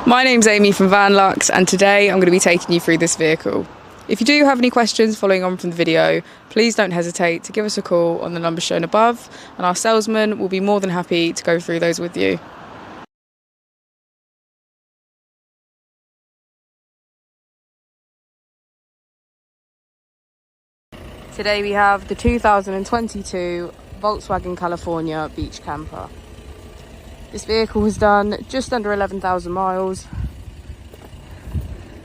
My name's Amy from Vanlux, and today I'm going to be taking you through this vehicle. If you do have any questions following on from the video, please don't hesitate to give us a call on the number shown above, and our salesman will be more than happy to go through those with you. Today we have the 2022 Volkswagen California Beach Camper. This vehicle has done just under 11,000 miles.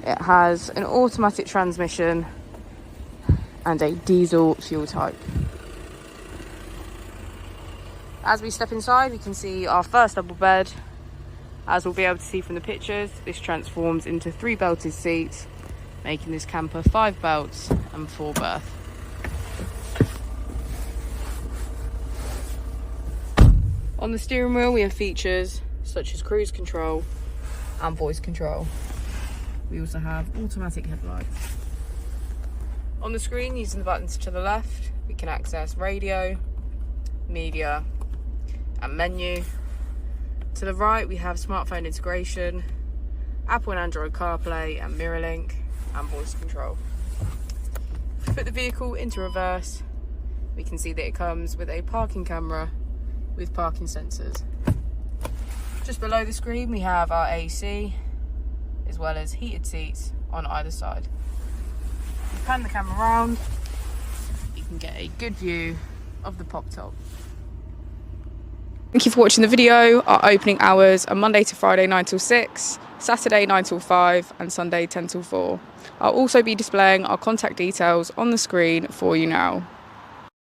It has an automatic transmission and a diesel fuel type. As we step inside, we can see our first double bed. As we'll be able to see from the pictures, this transforms into 3 belted seats, making this camper 5 belts and 4 berth. On the steering wheel we have features such as cruise control and voice control. We also have automatic headlights. On the screen, using the buttons to the left, we can access radio, media and menu. To the right we have smartphone integration, Apple and Android CarPlay and MirrorLink and voice control. If we put the vehicle into reverse, we can see that it comes with a parking camera with parking sensors. Just below the screen we have our AC as well as heated seats on either side. If you pan the camera around, you can get a good view of the pop top. Thank you for watching the video. Our opening hours are Monday to Friday 9 till 6, Saturday 9 till 5 and Sunday 10 till 4. I'll also be displaying our contact details on the screen for you now.